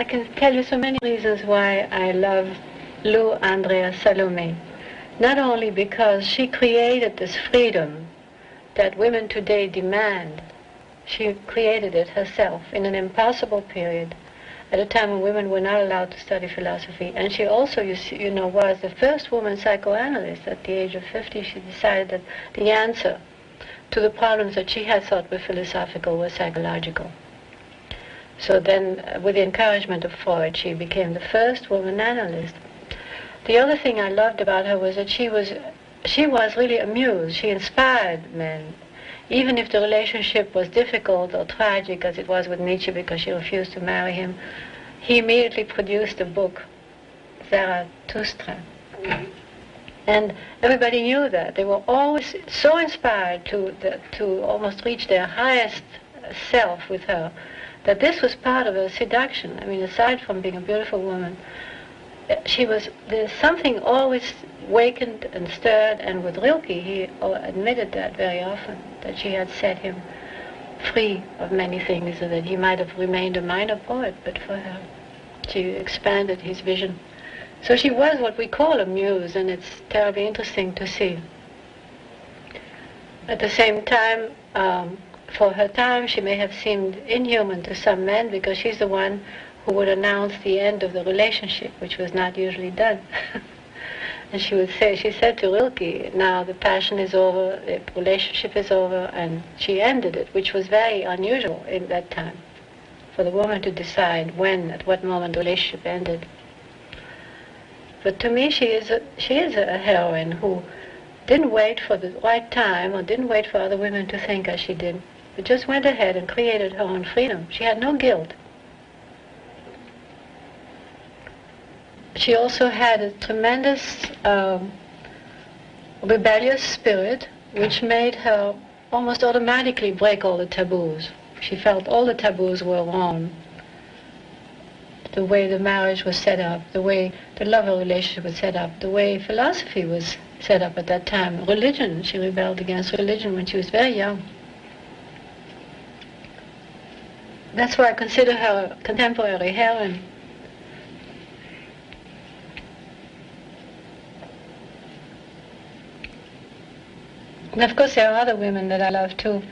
I can tell you so many reasons why I love Lou Salome. Not only because she created this freedom that women today demand. She created it herself in an impossible period, at a time when women were not allowed to study philosophy. And she also, was the first woman psychoanalyst. At the age of 50, she decided that the answer to the problems that she had thought were philosophical were psychological. So then, with the encouragement of Freud, she became the first woman analyst. The other thing I loved about her was that she was really a muse. She inspired men. Even if the relationship was difficult or tragic, as it was with Nietzsche because she refused to marry him, he immediately produced a book, Zarathustra. And everybody knew that. They were always so inspired to almost reach their highest self with her, that this was part of her seduction. I mean, aside from being a beautiful woman, there's something always wakened and stirred, and with Rilke, he admitted that very often, that she had set him free of many things, so that he might have remained a minor poet, but for her, she expanded his vision. So she was what we call a muse, and it's terribly interesting to see. At the same time, for her time, she may have seemed inhuman to some men, because she's the one who would announce the end of the relationship, which was not usually done. And she said to Rilke, now the passion is over, the relationship is over, and she ended it, which was very unusual in that time, for the woman to decide when, at what moment the relationship ended. But to me, she is a heroine who didn't wait for the right time, or didn't wait for other women to think as she did, but just went ahead and created her own freedom. She had no guilt. She also had a tremendous rebellious spirit, which made her almost automatically break all the taboos. She felt all the taboos were wrong. The way the marriage was set up, the way the lover relationship was set up, the way philosophy was set up at that time. Religion, she rebelled against religion when she was very young. That's why I consider her a contemporary heroine. And of course there are other women that I love too.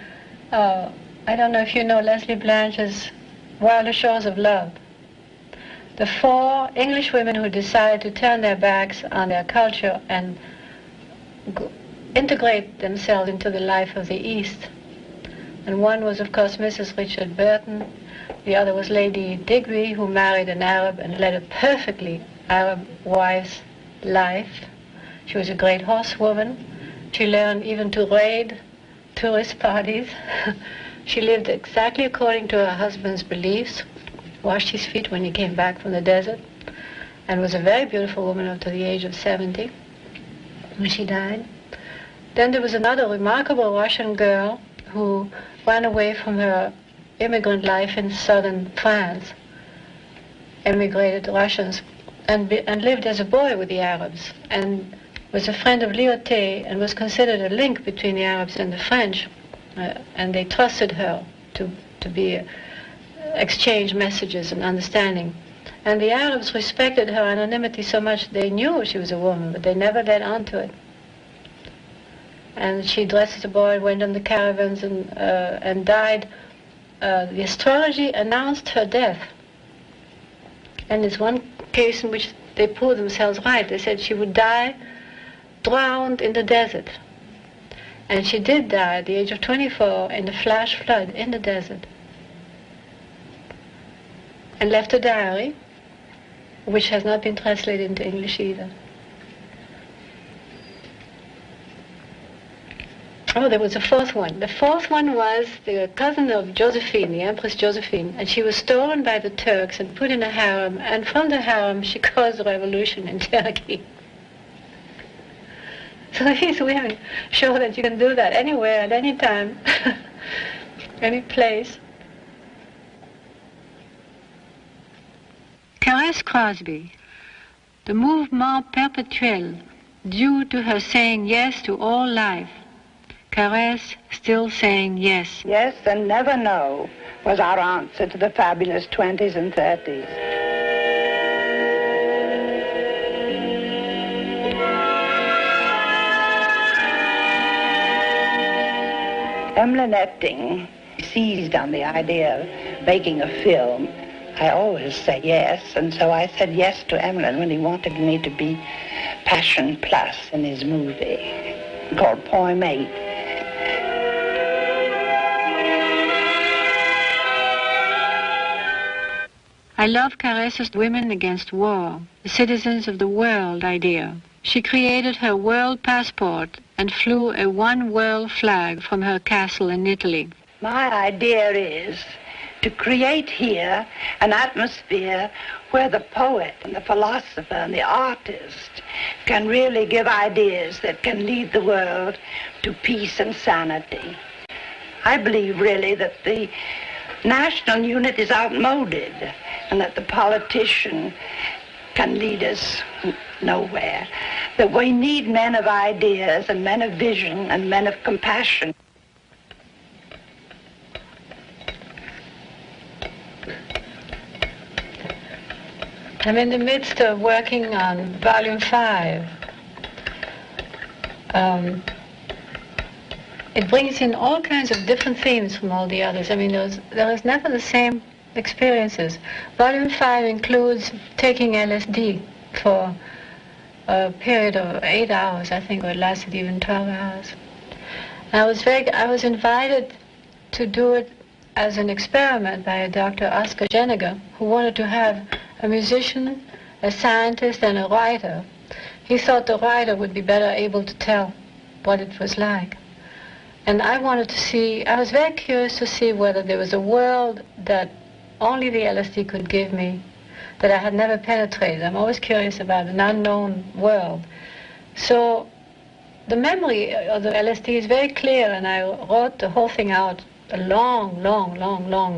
I don't know if you know Leslie Blanch's Wilder Shores of Love. The 4 English women who decided to turn their backs on their culture and integrate themselves into the life of the East. And one was, of course, Mrs. Richard Burton. The other was Lady Digby, who married an Arab and led a perfectly Arab wife's life. She was a great horsewoman. She learned even to raid tourist parties. She lived exactly according to her husband's beliefs, washed his feet when he came back from the desert, and was a very beautiful woman up to the age of 70 when she died. Then there was another remarkable Russian girl who ran away from her immigrant life in southern France, emigrated Russians, and lived as a boy with the Arabs, and was a friend of Lyotet, and was considered a link between the Arabs and the French, and they trusted her to exchange messages and understanding. And the Arabs respected her anonymity so much they knew she was a woman, but they never let on to it. And she dressed as a boy, went on the caravans, and died. The astrology announced her death. And there's one case in which they proved themselves right. They said she would die drowned in the desert. And she did die at the age of 24 in a flash flood in the desert. And left a diary, which has not been translated into English either. Oh, there was a 4th one. The 4th one was the cousin of Josephine, the Empress Josephine, and she was stolen by the Turks and put in a harem, and from the harem she caused a revolution in Turkey. So these women show that you can do that anywhere, at any time, any place. Thérèse Crosby, the mouvement perpétuel due to her saying yes to all life, caress, still saying yes. Yes and never no was our answer to the fabulous 20s and 30s. Emlyn Etting seized on the idea of making a film. I always say yes, and so I said yes to Emlyn when he wanted me to be Passion Plus in his movie called Poem 8. I love Cares's women against war, the citizens of the world idea. She created her world passport and flew a one-world flag from her castle in Italy. My idea is to create here an atmosphere where the poet and the philosopher and the artist can really give ideas that can lead the world to peace and sanity. I believe really that the national unit is outmoded and that the politician can lead us nowhere. That we need men of ideas and men of vision and men of compassion. I'm in the midst of working on Volume 5. It brings in all kinds of different themes from all the others. I mean, there is never the same experiences. Volume 5 includes taking LSD for a period of 8 hours, I think, or it lasted even 12 hours. And I was invited to do it as an experiment by a Dr. Oscar Jeniger, who wanted to have a musician, a scientist, and a writer. He thought the writer would be better able to tell what it was like. And I was very curious to see whether there was a world that only the LSD could give me, that I had never penetrated. I'm always curious about an unknown world. So the memory of the LSD is very clear, and I wrote the whole thing out, a long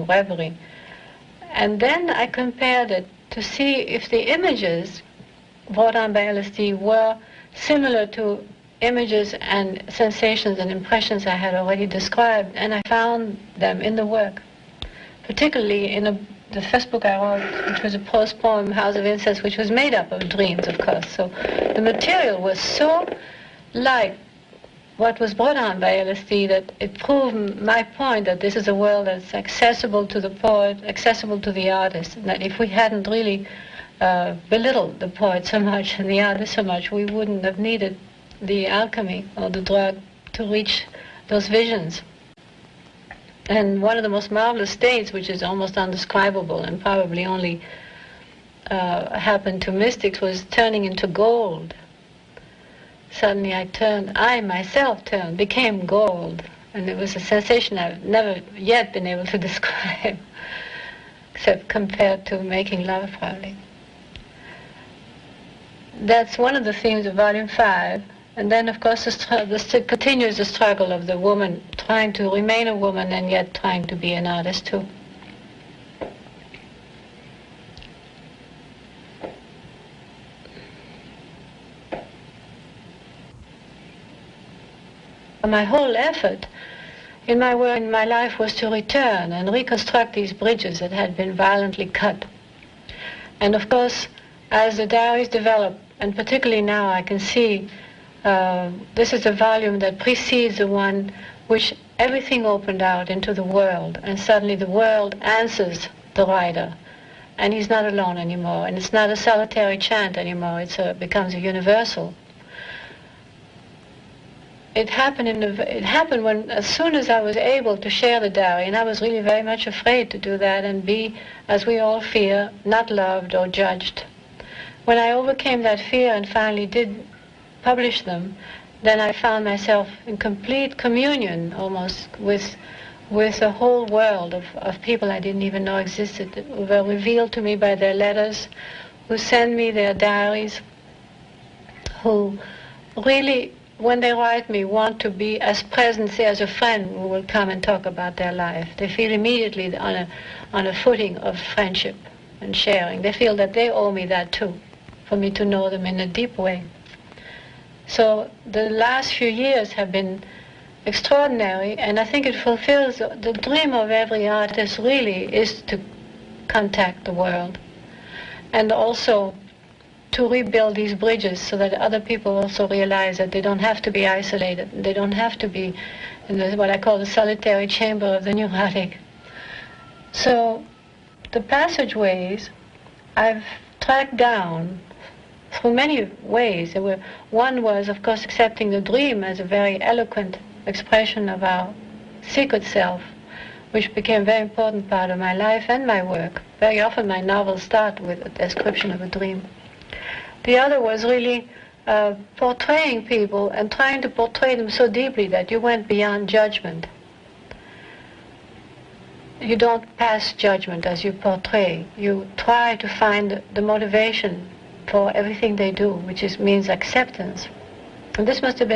reverie. And then I compared it to see if the images brought on by LSD were similar to images and sensations and impressions I had already described, and I found them in the work. Particularly in the first book I wrote, which was a prose poem, House of Incense, which was made up of dreams, of course. So the material was so like what was brought on by LSD that it proved my point that this is a world that's accessible to the poet, accessible to the artist, and that if we hadn't really belittled the poet so much and the artist so much, we wouldn't have needed the alchemy or the drug to reach those visions. And one of the most marvelous states, which is almost undescribable and probably only happened to mystics, was turning into gold. Suddenly I myself became gold. And it was a sensation I've never yet been able to describe, except compared to making love, probably. That's one of the themes of Volume 5. And then, of course, continues the struggle of the woman trying to remain a woman and yet trying to be an artist, too. My whole effort in my work, in my life, was to return and reconstruct these bridges that had been violently cut. And, of course, as the diaries develop, and particularly now I can see this is a volume that precedes the one which everything opened out into the world, and suddenly the world answers the writer, and he's not alone anymore, and it's not a solitary chant anymore, it becomes a universal. It happened when, as soon as I was able to share the diary, and I was really very much afraid to do that and be, as we all fear, not loved or judged. When I overcame that fear and finally did publish them, then I found myself in complete communion almost with a whole world of people I didn't even know existed, who were revealed to me by their letters, who send me their diaries, who really, when they write me, want to be as present, say, as a friend who will come and talk about their life. They feel immediately on a footing of friendship and sharing. They feel that they owe me that too, for me to know them in a deep way. So the last few years have been extraordinary, and I think it fulfills the dream of every artist really is to contact the world and also to rebuild these bridges so that other people also realize that they don't have to be isolated, they don't have to be in what I call the solitary chamber of the neurotic. So the passageways I've tracked down through many ways. One was, of course, accepting the dream as a very eloquent expression of our secret self, which became a very important part of my life and my work. Very often my novels start with a description of a dream. The other was really portraying people and trying to portray them so deeply that you went beyond judgment. You don't pass judgment as you portray. You try to find the motivation for everything they do, which means acceptance. And this must have been